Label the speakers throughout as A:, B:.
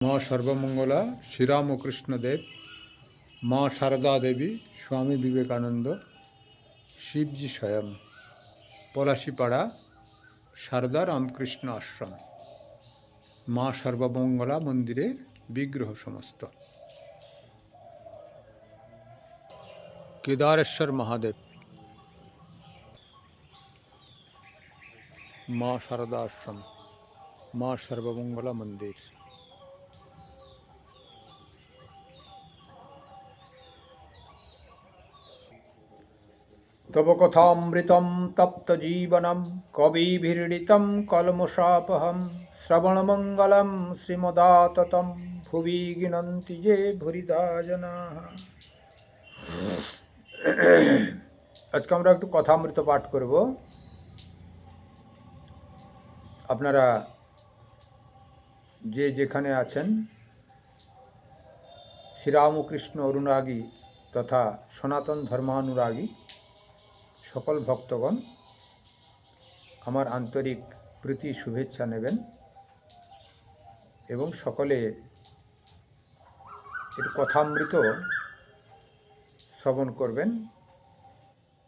A: মা সর্বমঙ্গলা শ্রীরামকৃষ্ণদেব, মা সারদা দেবী, স্বামী বিবেকানন্দ, শিবজি স্বয়ং, পলাশিপাড়া সারদা রামকৃষ্ণ আশ্রম, মা সর্বমঙ্গলা মন্দিরের বিগ্রহ সমস্ত। কেদারেশ্বর মহাদেব, মা সারদা আশ্রম, মা সর্বমঙ্গলা মন্দির। তব কথামৃতম তপ্ত জীবনম কবিভিড়িতম কলমশাপহম শ্রবণমঙ্গলম শ্রীমদাততম ভুবি গিনন্তি যে ভুরিদা জনাঃ। আজকে আমরা একটু কথামৃত পাঠ করব। আপনারা যে যেখানে আছেন, শ্রীরামকৃষ্ণ অনুরাগী তথা সনাতন ধর্মানুরাগী সকল ভক্তগণ আমার আন্তরিক প্রীতি শুভেচ্ছা নেবেন এবং সকলে এর কথামৃত শ্রবণ করবেন।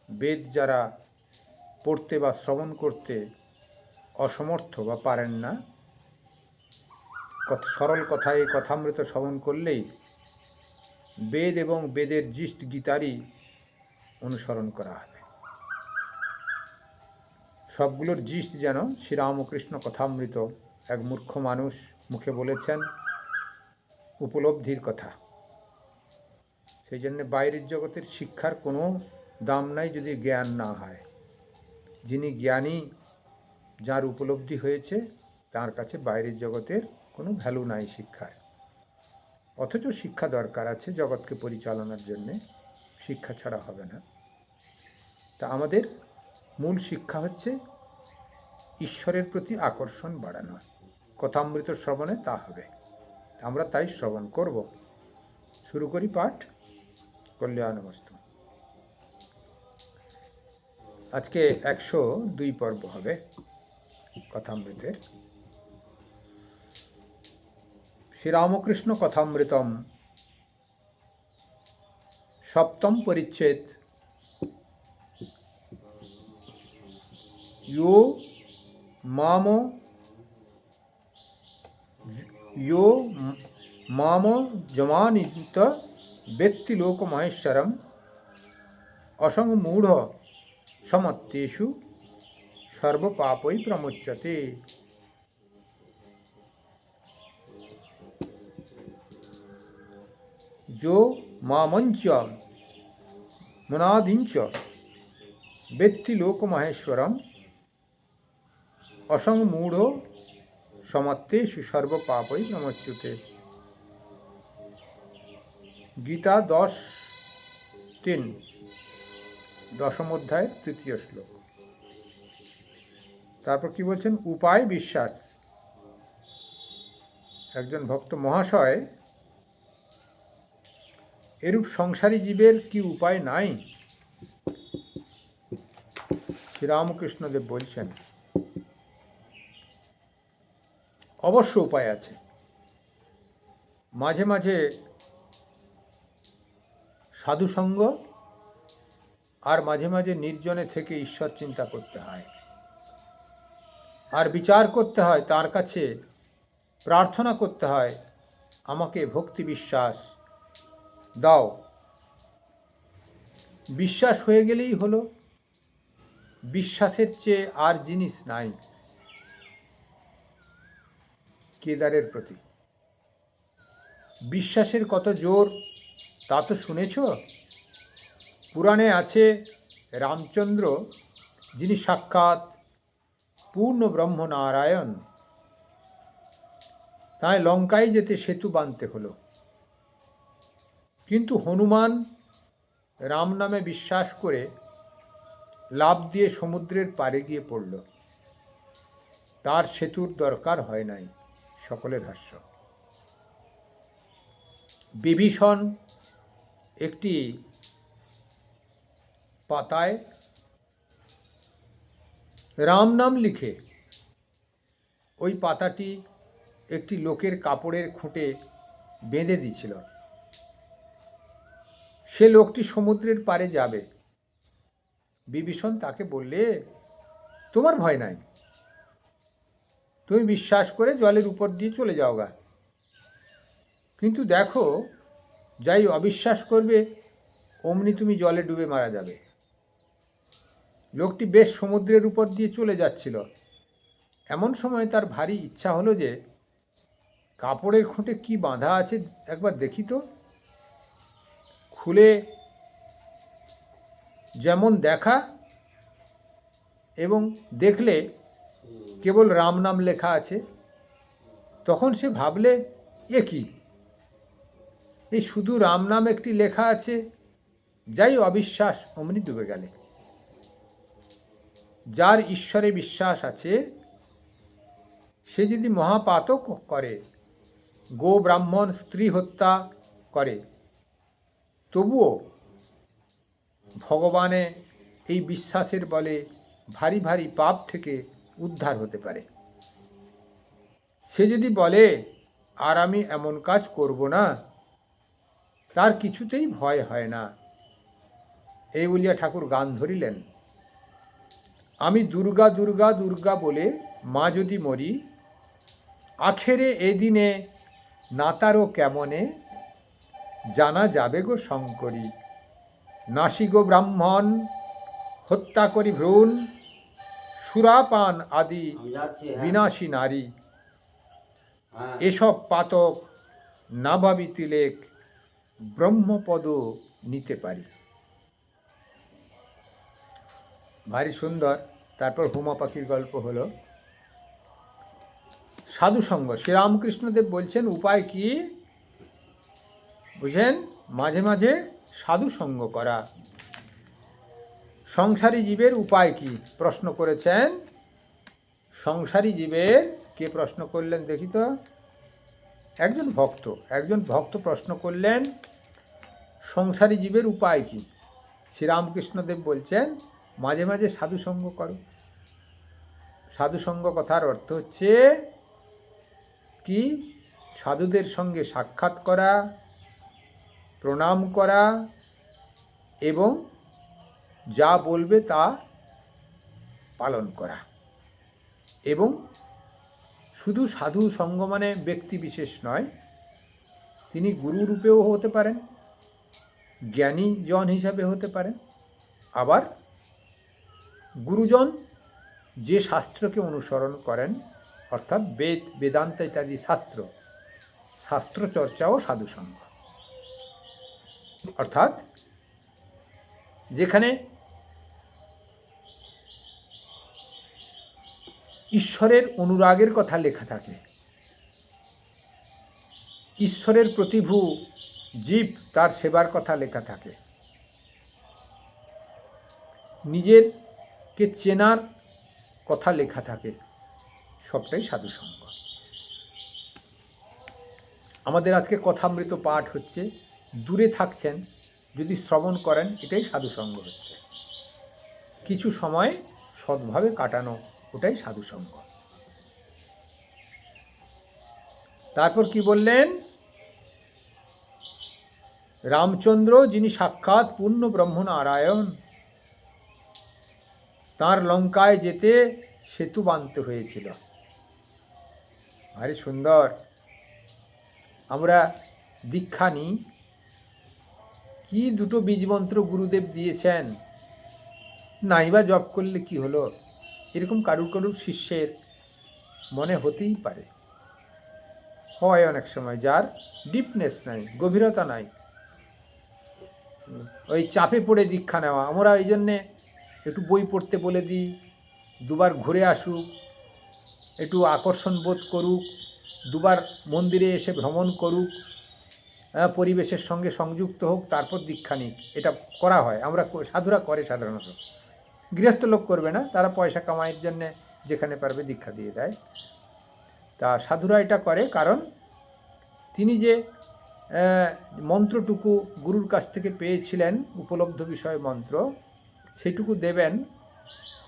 A: বেদ যারা পড়তে বা শ্রবণ করতে অসমর্থ বা পারেন না, সরল কথায় কথামৃত শ্রবণ করলেই বেদ এবং বেদের জিষ্ট গীতারই অনুসরণ করা হবে। সবগুলোর জিষ্ট যেন শ্রীরামকৃষ্ণ কথামৃত এক মূর্খ মানুষ মুখে বলেছেন উপলব্ধির কথা। সেই জন্য বাইরের জগতের শিক্ষার কোনো দাম নাই যদি জ্ঞান না হয়। যিনি জ্ঞানী, যার উপলব্ধি হয়েছে, তার কাছে বাইরের জগতের কোনো ভ্যালু নাই শিক্ষার। অথচ শিক্ষা দরকার আছে জগৎকে পরিচালনার জন্যে, শিক্ষা ছাড়া হবে না। তা আমাদের মূল শিক্ষা হচ্ছে ঈশ্বরের প্রতি আকর্ষণ বাড়ানো। কথামৃত শ্রবণে তা হবে, আমরা তাই শ্রবণ করব। শুরু করি পাঠ। কল্যাণমস্তু। আজকে 102 পর্ব হবে কথামৃতের। শ্রীরামকৃষ্ণ কথামৃতম, সপ্তম পরিচ্ছেদ। यो मामो जमानित व्यक्ति लोक महेश्वरम असंग मूढ़ समत्तेषु सर्व पापै प्रमुच्यते। जो मामंच मनादिंच व्यक्ति लोक महेश्वरम असंग मूढ़ समत्तेषु सर्व पापै प्रमुच्यते। गीता 10:3, दशम अध्याय तृतीय श्लोक। তারপর কি বলছেন? উপায় বিশ্বাস। একজন ভক্ত মহাশয়, এরূপ সংসারী জীবের কি উপায় নাই? শ্রীরামকৃষ্ণদেব বলছেন অবশ্য উপায় আছে। মাঝে মাঝে সাধুসঙ্গ আর মাঝে মাঝে নির্জনে থেকে ঈশ্বর চিন্তা করতে হয়, আর বিচার করতে হয়, তার কাছে প্রার্থনা করতে হয়, আমাকে ভক্তি বিশ্বাস দাও। বিশ্বাস হয়ে গেলেই হলো। বিশ্বাসের চেয়ে আর জিনিস নাই কেদারের প্রতি। বিশ্বাসের কত জোর তা তো শুনেছ। পুরাণে আছে রামচন্দ্র, যিনি সাক্ষাৎ পূর্ণ ব্রহ্ম নারায়ণ, তাই লঙ্কায় যেতে সেতু বাঁধতে হলো। কিন্তু হনুমান রাম নামে বিশ্বাস করে লাফ দিয়ে সমুদ্রের পাড়ে গিয়ে পড়ল, তার সেতুর দরকার হয় নাই। সকলের হাস্য। বিভীষণ একটি পাতায় রাম নাম লিখে ওই পাতাটি একটি লোকের কাপড়ের খুঁটে বেঁধে দিছিল। সে লোকটি সমুদ্রের পাড়ে যাবে। বিভীষণ তাকে বললে, তোমার ভয় নাই, তুমি বিশ্বাস করে জলের উপর দিয়ে চলে যাও গা, কিন্তু দেখো যাই অবিশ্বাস করবে অমনি তুমি জলে ডুবে মারা যাবে। লোকটি বেশ সমুদ্রের উপর দিয়ে চলে যাচ্ছিল। এমন সময় তার ভারী ইচ্ছা হলো যে কাপড়ের খুঁটে কি বাঁধা আছে একবার দেখি তো। খুলে যেমন দেখা এবং দেখলে কেবল রাম নাম লেখা আছে। তখন সে ভাবলে, এ কি, এই শুধু রাম নাম একটি লেখা আছে, যাই অবিশ্বাস অমনি ডুবে গেলে। যার ঈশ্বরে বিশ্বাস আছে সে যদি মহাপাতক করে, গো ব্রাহ্মণ স্ত্রী হত্যা করে, তবুও ভগবানে এই বিশ্বাসের বলে ভারী ভারী পাপ থেকে উদ্ধার হতে পারে। সে যদি বলে আর আমি এমন কাজ করব না, তার কিছুতেই ভয় হয় না। এই বলিয়া ঠাকুর গান ধরিলেন, আমি দুর্গা দুর্গা দুর্গা বলে মা যদি মরি, আখেরে এদিনে নাতারও কেমনে জানা যাবে গো শঙ্করী। নাসি গো ব্রাহ্মণ হত্যা করি ভ্রূণ, সুরাপান আদি বিনাশী নারী। এসব পাতক না ভাবি তিলেক, ব্রহ্মপদ নিতে পারি। ভারী সুন্দর। তারপর হুমা পাখির গল্প হলো। সাধুসঙ্গ, শ্রীরামকৃষ্ণদেব বলছেন উপায় কি বুঝেন, মাঝে মাঝে সাধুসঙ্গ করা। সংসারী জীবের উপায় কি প্রশ্ন করেছেন। সংসারী জীবের কে প্রশ্ন করলেন দেখি তো, একজন ভক্ত প্রশ্ন করলেন, সংসারী জীবের উপায় কি। শ্রীরামকৃষ্ণদেব বলছেন মাঝে মাঝে সাধুসঙ্গ করো। সাধুসঙ্গ কথার অর্থ হচ্ছে কি, সাধুদের সঙ্গে সাক্ষাৎ করা, প্রণাম করা এবং যা বলবে তা পালন করা। এবং শুধু সাধু সঙ্গ মানে ব্যক্তি বিশেষ নয়, তিনি গুরুরূপেও হতে পারেন, জ্ঞানী জন হিসাবে হতে পারেন। আবার গুরুজন যে শাস্ত্রকে অনুসরণ করেন, অর্থাৎ বেদ বেদান্ত ইত্যাদি শাস্ত্র চর্চাও সাধুসঙ্গ। অর্থাৎ যেখানে ঈশ্বরের অনুরাগের কথা লেখা থাকে, ঈশ্বরের প্রতিভু জীব তার সেবার কথা লেখা থাকে, নিজেরকে চেনার কথা লেখা থাকে, সবটাই সাধুসঙ্গ। আমাদের আজকে কথামৃত পাঠ হচ্ছে, দূরে থাকছেন যদি শ্রবণ করেন, এটাই সাধুসঙ্গ হচ্ছে। কিছু সময় সৎভাবে কাটানো, ওটাই সাধুসঙ্গ। তারপর কি বললেন, রামচন্দ্র যিনি সাক্ষাৎ পূর্ণ ব্রহ্ম নারায়ণ, তাঁর লঙ্কায় যেতে সেতু বাঁধতে হয়েছিল। ভারী সুন্দর। আমরা দীক্ষা নিই, কি দুটো বীজমন্ত্র গুরুদেব দিয়েছেন, নাইবা জপ করলে কি হলো, এরকম কারুর শিষ্যের মনে হতেই পারে, হয় অনেক সময়, যার ডিপনেস নাই, গভীরতা নাই, ওই চাপে পড়ে দীক্ষা নেওয়া। আমরা এই জন্যে একটু বই পড়তে বলে দিই, দুবার ঘুরে আসুক, একটু আকর্ষণ বোধ করুক, দুবার মন্দিরে এসে ভ্রমণ করুক, পরিবেশের সঙ্গে সংযুক্ত হোক, তারপর দীক্ষা নিক, এটা করা হয়। আমরা সাধুরা করে সাধারণত, গৃহস্থ লোক করবে না, তারা পয়সা কামাইয়ের জন্যে যেখানে পারবে দীক্ষা দিয়ে দেয়। তা সাধুরা এটা করে, কারণ তিনি যে মন্ত্রটুকু গুরুর কাছ থেকে পেয়েছিলেন, উপলব্ধ বিষয় মন্ত্র, সেটুকু দেবেন,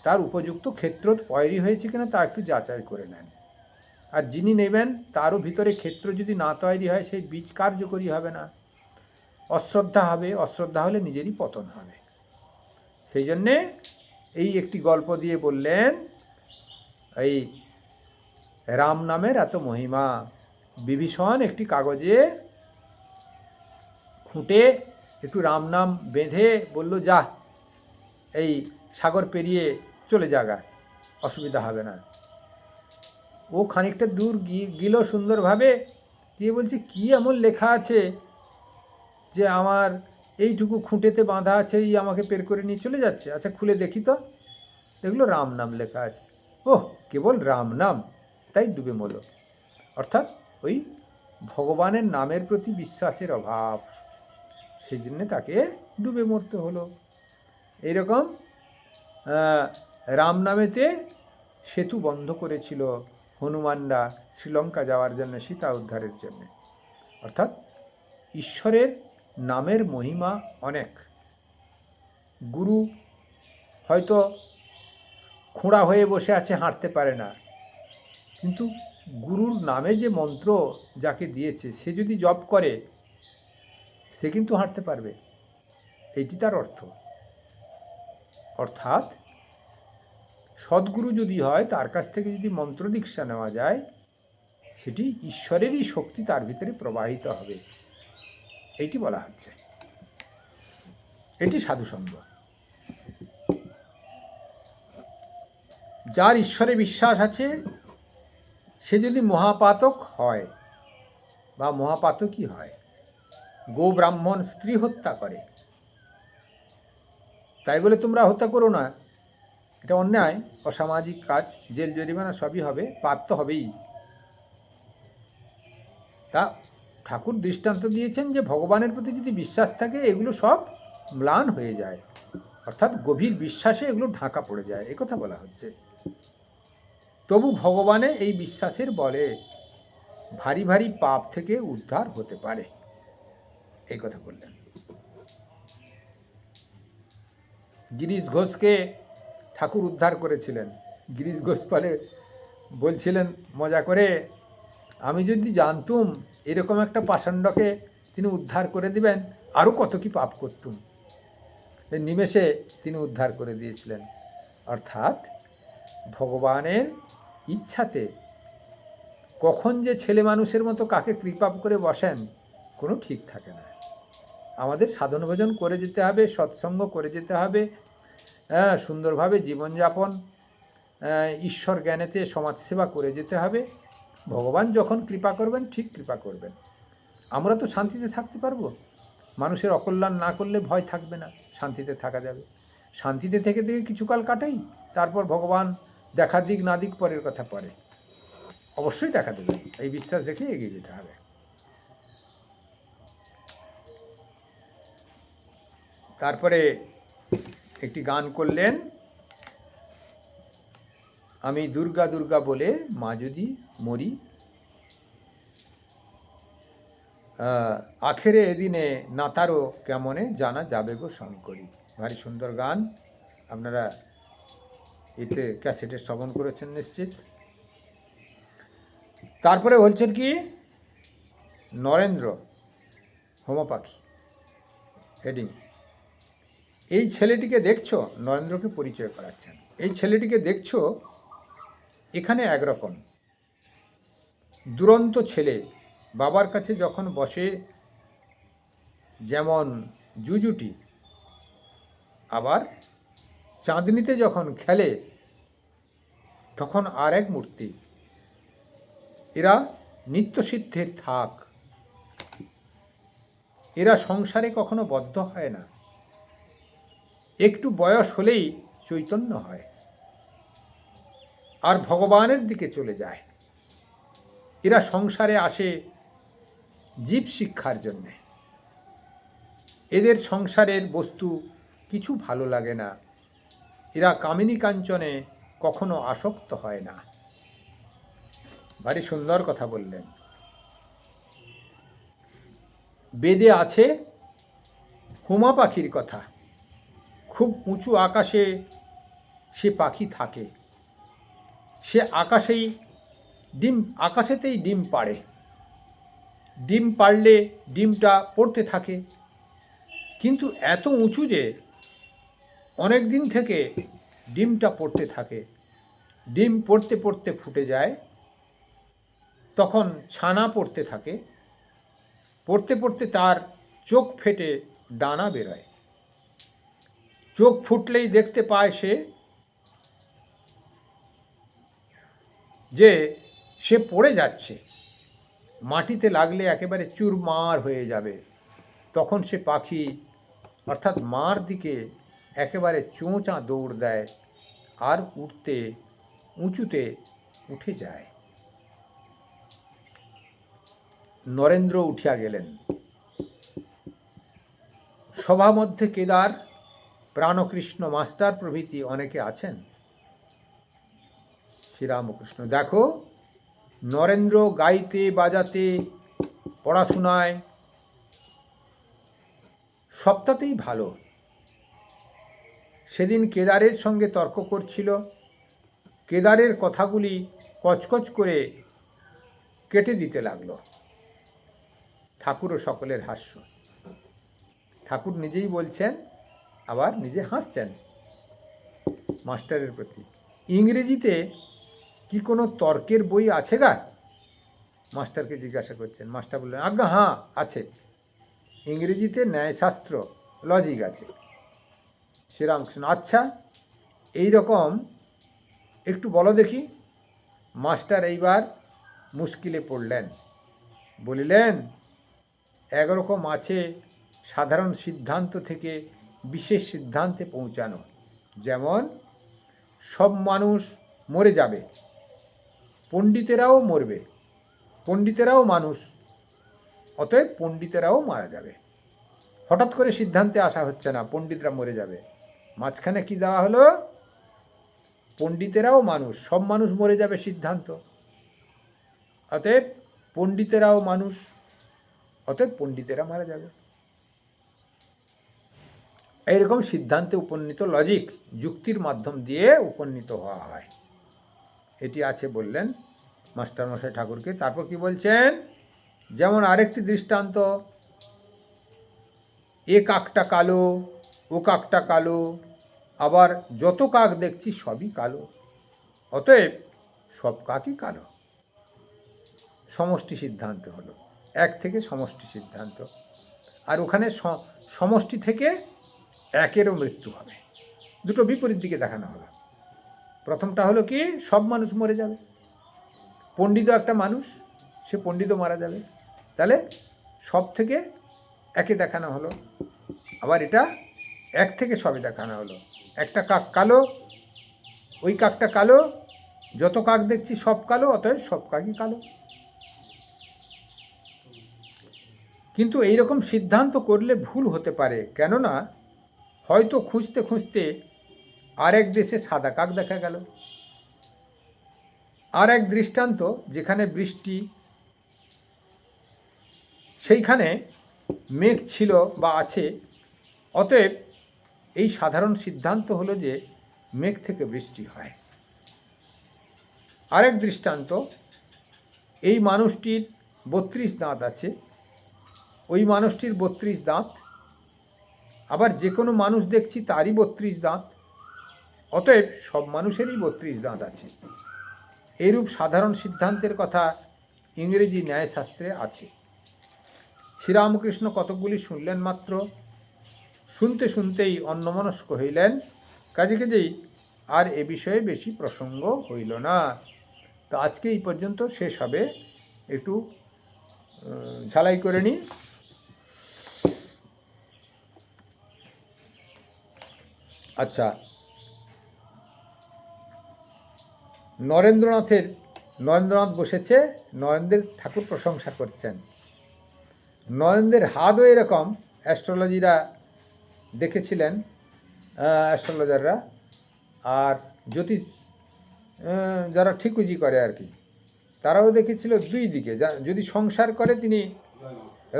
A: তার উপযুক্ত ক্ষেত্র তৈরি হয়েছে কিনা তা একটু যাচাই করে নেন। আর যিনি নেবেন তারও ভিতরে ক্ষেত্র যদি না তৈরি হয়, সেই বীজ কার্যকরী হবে না, অশ্রদ্ধা হবে, অশ্রদ্ধা হলে নিজেরই পতন হবে। সেই জন্যে এই একটি গল্প দিয়ে বললেন, এই রাম নামের এত মহিমা। বিভীষণ একটি কাগজে খুঁটে একটু রাম নাম বেঁধে বলল, যা এই সাগর পেরিয়ে চলে যাগা, অসুবিধা হবে না। ও খানিকটা দূর গেল সুন্দরভাবে, দিয়ে বলছে, কি এমন লেখা আছে যে আমার এইটুকু খুঁটেতে বাঁধা আছে, এই আমাকে বের করে নিয়ে চলে যাচ্ছে? আচ্ছা খুলে দেখি তো। এগুলো রাম নাম লেখা আছে। ওহ, কেবল রাম নাম, তাই ডুবে মরল। অর্থাৎ ওই ভগবানের নামের প্রতি বিশ্বাসের অভাব, সেই জন্যে তাকে ডুবে মরতে হলো। এইরকম রাম নামেতে সেতু বন্ধ করেছিল হনুমানরা শ্রীলঙ্কা যাওয়ার জন্য, সীতা উদ্ধারের জন্য। অর্থাৎ ঈশ্বরের নামের মহিমা অনেক। গুরু হয়তো খোঁড়া হয়ে বসে আছে, হাঁটতে পারে না, কিন্তু গুরুর নামে যে মন্ত্র যাকে দিয়েছে, সে যদি জপ করে, সে কিন্তু হাঁটতে পারবে। এইটি তার অর্থ। অর্থাৎ সদ্গুরু যদি হয়, তার কাছ থেকে যদি মন্ত্র দীক্ষা নেওয়া যায়, সেটি ঈশ্বরেরই শক্তি তার ভিতরে প্রবাহিত হবে, এইটি বলা হচ্ছে। এটি সাধুসঙ্গ। যার ঈশ্বরে বিশ্বাস আছে, সে যদি মহাপাতক হয় বা মহাপাতকই হয়, গো ব্রাহ্মণ স্ত্রী হত্যা করে, তাই বলে তোমরা হত্যা করো না, এটা অন্যায়, অসামাজিক কাজ, জেল জরিমানা সবই হবে, পাপ তো হবেই। তা ঠাকুর দৃষ্টান্ত দিয়েছেন যে ভগবানের প্রতি যদি বিশ্বাস থাকে, এগুলো সব ম্লান হয়ে যায়, অর্থাৎ গভীর বিশ্বাসে এগুলো ঢাকা পড়ে যায়, এই কথা বলা হচ্ছে। তবু ভগবানে এই বিশ্বাসের বলে ভারী ভারী পাপ থেকে উদ্ধার হতে পারে, এই কথা বললেন। গিরিশ ঘোষকে ঠাকুর উদ্ধার করেছিলেন। গিরিশ ঘোষ বলে বলছিলেন মজা করে, আমি যদি জানতুম এরকম একটা পাষাণ্ডকে তিনি উদ্ধার করে দিবেন, আরও কত কি পাপ করতুম। নিমেষে তিনি উদ্ধার করে দিয়েছিলেন। অর্থাৎ ভগবানের ইচ্ছাতে কখন যে ছেলে মানুষের মতো কাকে কৃপা করে বসেন, কোনো ঠিক থাকে না। আমাদের সাধন ভজন করে যেতে হবে, সৎসঙ্গ করে যেতে হবে, সুন্দরভাবে জীবনযাপন, ঈশ্বর জ্ঞানেতে সমাজসেবা করে যেতে হবে। ভগবান যখন কৃপা করবেন, ঠিক কৃপা করবেন। আমরা তো শান্তিতে থাকতে পারবো। মানুষের অকল্যাণ না করলে ভয় থাকবে না, শান্তিতে থাকা যাবে। শান্তিতে থেকে থেকে কিছুকাল কাটাই, তারপর ভগবান দেখা দিক না দিক পরের কথা পরে, অবশ্যই দেখা দেবে, এই বিশ্বাস রেখে এগিয়ে যেতে হবে। তারপরে একটি গান করলেন, আমি দুর্গা দুর্গা বলে মা যদি মরি, আখেরে এদিনে নাতারও কেমনে জানা যাবে গো শঙ্করী। ভারী সুন্দর গান, আপনারা এতে ক্যাসেটে শ্রবণ করেছেন নিশ্চিত। তারপরে বলছেন কি, নরেন্দ্র হোমপাখি হেডিং, এই ছেলেটিকে দেখছো, নরেন্দ্রকে পরিচয় করাচ্ছেন। এই ছেলেটিকে দেখছো, এখানে একরকম দুরন্ত ছেলে, বাবার কাছে যখন বসে যেমন জুজুটি, আবার চাঁদনিতে যখন খেলে তখন আর এক মূর্তি। এরা নিত্যসিদ্ধের থাক, এরা সংসারে কখনো বদ্ধ হয় না, একটু বয়স হলেই চৈতন্য হয় আর ভগবানের দিকে চলে যায়। এরা সংসারে আসে জীব শিক্ষার জন্যে। এদের সংসারের বস্তু কিছু ভালো লাগে না, এরা কামিনী কাঞ্চনে কখনো আসক্ত হয় না। ভারী সুন্দর কথা বললেন। বেদে আছে হুমা পাখির কথা, খুব উঁচু আকাশে সে পাখি থাকে, সে আকাশেই ডিম আকাশেতেই ডিম পাড়ে, ডিম পাড়লে ডিমটা পড়তে থাকে, কিন্তু এত উঁচু যে অনেক দিন থেকে ডিমটা পড়তে থাকে। ডিম পড়তে পড়তে ফুটে যায়, তখন ছানা পড়তে থাকে, পড়তে পড়তে তার চোখ ফেটে ডানা বেরোয়। চোখ ফুটলেই দেখতে পায় সে পড়ে যাচ্ছে, মাটিতে লাগলে একেবারে চুরমার হয়ে যাবে। তখন সে পাখি অর্থাৎ মার দিকে একেবারে চোঁচা দৌড় দেয় আর উঁচুতে উঠে যায়। নরেন্দ্র উঠিয়া গেলেন। সভা মধ্যে কেদার, প্রাণকৃষ্ণ মাস্টার প্রভৃতি অনেকে আছেন। শ্রীরামকৃষ্ণ, দেখো নরেন্দ্র গাইতে বাজাতে পড়াশোনায় সবটাতেই ভালো। সেদিন কেদারের সঙ্গে তর্ক করছিল, কেদারের কথাগুলি কচকচ করে কেটে দিতে লাগলো। ঠাকুরও সকলের হাস্য। ঠাকুর নিজেই বলছেন, আবার নিজে হাসছেন মাস্টারের প্রতি। ইংরেজিতে কি কোনো তর্কের বই আছে গা? মাস্টারকে জিজ্ঞাসা করছেন। মাস্টার বললেন, আজ্ঞা হ্যাঁ আছে, ইংরেজিতে ন্যায়শাস্ত্র, লজিক আছে। শ্রীরামকৃষ্ণ, আচ্ছা এই রকম একটু বলো দেখি। মাস্টার এইবার মুশকিলে পড়লেন, বলিলেন, একরকম আছে সাধারণ সিদ্ধান্ত থেকে বিশেষ সিদ্ধান্তে পৌঁছানো। যেমন সব মানুষ মরে যাবে, পণ্ডিতেরাও মরবে, পণ্ডিতেরাও মানুষ, অতএব পণ্ডিতেরাও মারা যাবে। হঠাৎ করে সিদ্ধান্তে আসা হচ্ছে না পণ্ডিতরা মরে যাবে, মাঝখানে কি দেওয়া হলো? পণ্ডিতেরাও মানুষ, সব মানুষ মরে যাবে সিদ্ধান্ত, অতএব পণ্ডিতেরাও মানুষ, অতএব পণ্ডিতেরা মারা যাবে। এইরকম সিদ্ধান্তে উপনীত, লজিক, যুক্তির মাধ্যম দিয়ে উপনীত হওয়া হয়। এটি আছে বললেন মাস্টারমশাই ঠাকুরকে। তারপর কি বলছেন? যেমন আরেকটি দৃষ্টান্ত, এ কাকটা কালো, ও কাকটা কালো, আবার যত কাক দেখছি সবই কালো, অতএব সব কাকই কালো। সমষ্টি সিদ্ধান্ত হলো, এক থেকে সমষ্টি সিদ্ধান্ত। আর ওখানে সমষ্টি থেকে একেরও মৃত্যু হবে। দুটো বিপরীত দিকে দেখানো হলো। প্রথমটা হলো কি, সব মানুষ মরে যাবে, পণ্ডিতও একটা মানুষ, সে পণ্ডিতও মারা যাবে, তাহলে সব থেকে একে দেখানো হলো। আবার এটা এক থেকে সবে দেখানো হলো। একটা কাক কালো, ওই কাকটা কালো, যত কাক দেখছি সব কালো, অতএব সব কাকই কালো। কিন্তু এইরকম সিদ্ধান্ত করলে ভুল হতে পারে, কেননা হয়তো খুঁজতে খুঁজতে আরেক দেশে সাদা কাক দেখা গেল। আর এক দৃষ্টান্ত, যেখানে বৃষ্টি সেইখানে মেঘ ছিল বা আছে, অতএব এই সাধারণ সিদ্ধান্ত হলো যে মেঘ থেকে বৃষ্টি হয়। আরেক দৃষ্টান্ত, এই মানুষটির 32 দাঁত আছে, ওই মানুষটির 32 দাঁত, আবার যে কোনো মানুষ দেখছি তারই 32 দাঁত, অতএব সব মানুষেরই 32 দাঁত আছে। এইরূপ সাধারণ সিদ্ধান্তের কথা ইংরেজি ন্যায়শাস্ত্রে আছে। শ্রীরামকৃষ্ণ কতকগুলি শুনলেন মাত্র, শুনতে শুনতেই অন্যমনস্ক হইলেন, কাজেই আর এ বিষয়ে বেশি প্রসঙ্গ হইল না। তো আজকে এই পর্যন্ত শেষ হবে। একটু ঝালাই করে নিই। আচ্ছা, নরেন্দ্রনাথ বসেছে, নরেন্দ্রের ঠাকুর প্রশংসা করছেন। নরেন্দ্রের হাতও এরকম অ্যাস্ট্রোলজিরা দেখেছিলেন, অ্যাস্ট্রোলজাররা, আর জ্যোতিষ যারা ঠিকুজি করে আর কি, তারাও দেখেছিল দুই দিকে। যদি সংসার করে তিনি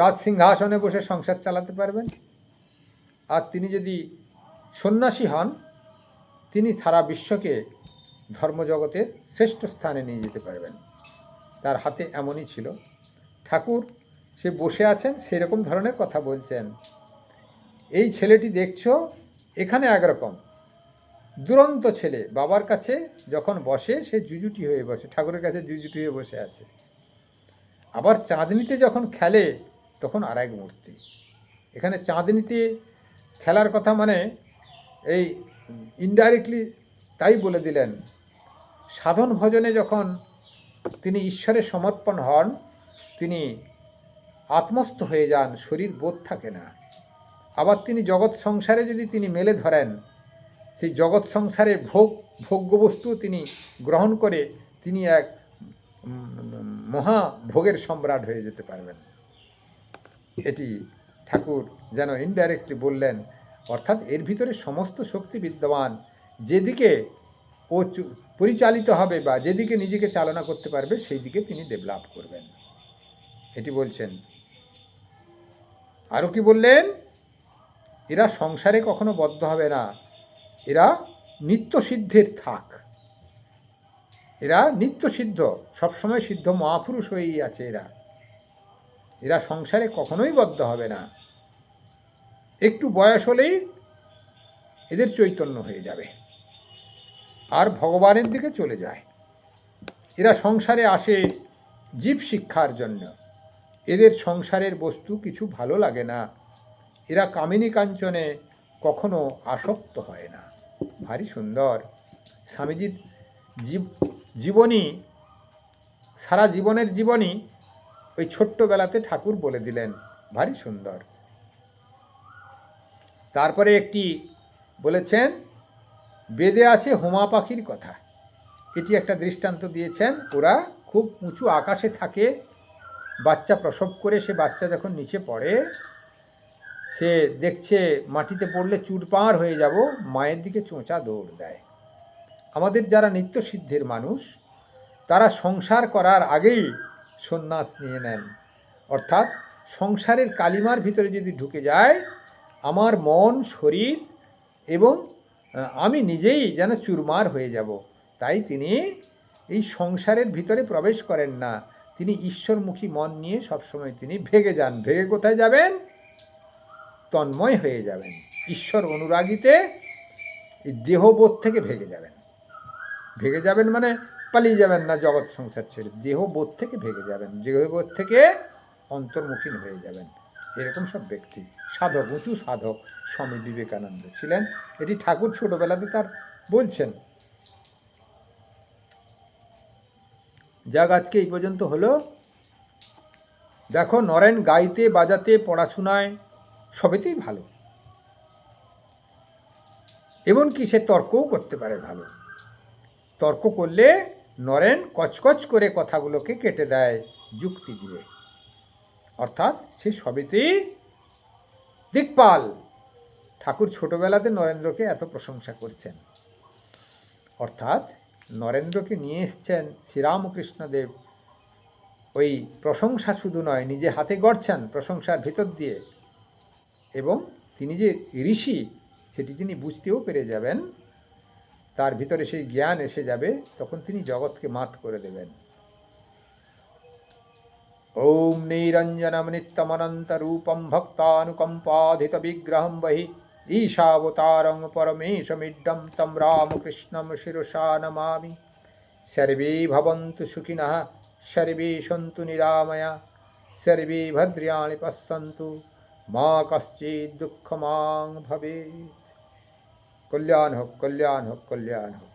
A: রাজসিংহাসনে বসে সংসার চালাতে পারবেন, আর তিনি যদি সন্ন্যাসী হন তিনি সারা বিশ্বকে ধর্মজগতের শ্রেষ্ঠ স্থানে নিয়ে যেতে পারবেন। তার হাতে এমনই ছিল। ঠাকুর সে বসে আছেন, সেরকম ধরনের কথা বলছেন। এই ছেলেটি দেখছো এখানে একরকম দুরন্ত ছেলে, বাবার কাছে যখন বসে সে জুজুটি হয়ে বসে, ঠাকুরের কাছে জুজুটি হয়ে বসে আছে। আবার চাঁদনিতে যখন খেলে তখন আর এক মূর্তি। এখানে চাঁদনিতে খেলার কথা মানে এই ইনডাইরেক্টলি তাই বলে দিলেন। সাধন ভজনে যখন তিনি ঈশ্বরে সমর্পণ হন, তিনি আত্মস্থ হয়ে যান, শরীর বোধ থাকে না। আবার তিনি জগৎ সংসারে যদি তিনি মেলে ধরেন, সেই জগৎ সংসারের ভোগ্যবস্তু তিনি গ্রহণ করে তিনি এক মহা ভোগের সম্রাট হয়ে যেতে পারবেন। এটি ঠাকুর যেন ইনডাইরেক্টলি বললেন। অর্থাৎ এর ভিতরে সমস্ত শক্তি বিদ্যমান, যেদিকে ও পরিচালিত হবে বা যেদিকে নিজেকে চালনা করতে পারবে সেই দিকে তিনি ডেভেলপ করবেন, এটি বলছেন। আরও কি বললেন? এরা সংসারে কখনো বদ্ধ হবে না, এরা নিত্য সিদ্ধের থাক, এরা নিত্য সিদ্ধ, সবসময় সিদ্ধ মহাপুরুষ হয়েই আছে। এরা সংসারে কখনোই বদ্ধ হবে না। একটু বয়স হলেই এদের চৈতন্য হয়ে যাবে আর ভগবানের দিকে চলে যায়। এরা সংসারে আসে জীব শিক্ষার জন্য, এদের সংসারের বস্তু কিছু ভালো লাগে না, এরা কামিনী কাঞ্চনে কখনো আসক্ত হয় না। ভারী সুন্দর স্বামীজির জীবনী, সারা জীবনের জীবনী ওই ছোট্টবেলাতে ঠাকুর বলে দিলেন, ভারী সুন্দর। তারপরে একটি বলেছেন, বেদে আছে হুমা পাখির কথা, এটি একটা দৃষ্টান্ত দিয়েছেন। ওরা খুব উঁচু আকাশে থাকে, বাচ্চা প্রসব করে সে বাচ্চা যখন নিচে পড়ে, সে দেখছে মাটিতে পড়লে চুরপাঁর হয়ে যাব, মায়ের দিকে চোঁচা দৌড় দেয়। আমাদের যারা নিত্য সিদ্ধের মানুষ, তারা সংসার করার আগেই সন্ন্যাস নিয়ে নেন। অর্থাৎ সংসারের কালিমার ভিতরে যদি ঢুকে যায়, আমার মন, শরীর এবং আমি নিজেই যেন চুরমার হয়ে যাব, তাই তিনি এই সংসারের ভিতরে প্রবেশ করেন না। তিনি ঈশ্বরমুখী মন নিয়ে সবসময় তিনি ভেগে যান। ভেগে কোথায় যাবেন? তন্ময় হয়ে যাবেন, ঈশ্বর অনুরাগীতে এই দেহবোধ থেকে ভেগে যাবেন। ভেগে যাবেন মানে পালিয়ে যাবেন না জগৎ সংসার ছেড়ে, দেহবোধ থেকে ভেগে যাবেন, দেহবোধ থেকে অন্তর্মুখী হয়ে যাবেন। এরকম সব ব্যক্তি সাধক, উঁচু সাধক স্বামী বিবেকানন্দ ছিলেন। এটি ঠাকুর ছোটবেলাতে তার বলছেন। যাক, আজকে এই পর্যন্ত হলো। দেখো, নরেন গাইতে বাজাতে পড়াশোনায় সবেতেই ভালো, এমনকি সে তর্কও করতে পারে ভালো। তর্ক করলে নরেন কচকচ করে কথাগুলোকে কেটে দেয় যুক্তি দিয়ে। অর্থাৎ সে সবেতেই দিকপাল। ঠাকুর ছোটবেলাতে নরেন্দ্রকে এত প্রশংসা করছেন। অর্থাৎ নরেন্দ্রকে নিয়ে এসছেন শ্রীরামকৃষ্ণদেব। ওই প্রশংসা শুধু নয়, নিজে হাতে গড়ছেন প্রশংসার ভিতর দিয়ে, এবং তিনি যে ঋষি সেটি তিনি বুঝতেও পেরে যাবেন, তার ভিতরে সেই জ্ঞান এসে যাবে, তখন তিনি জগৎকে মাত করে দেবেন। ওম নিরঞ্জনম নিত্যমনন্তরূপম ভক্তানুকম্পাধিত বিগ্রহম বহি ঈশাবতারং পরমেশমিড্ডম তম রামকৃষ্ণম শিরসা নমামি। সর্বে ভবন্তু সুখিনঃ, সর্বে সন্তু নিরাময়া, সর্বে ভদ্রাণি পশ্যন্তু, মা কশ্চিৎ দুঃখমাং ভবেৎ। কল্যাণ হোক, কল্যাণ হোক, কল্যাণ হোক।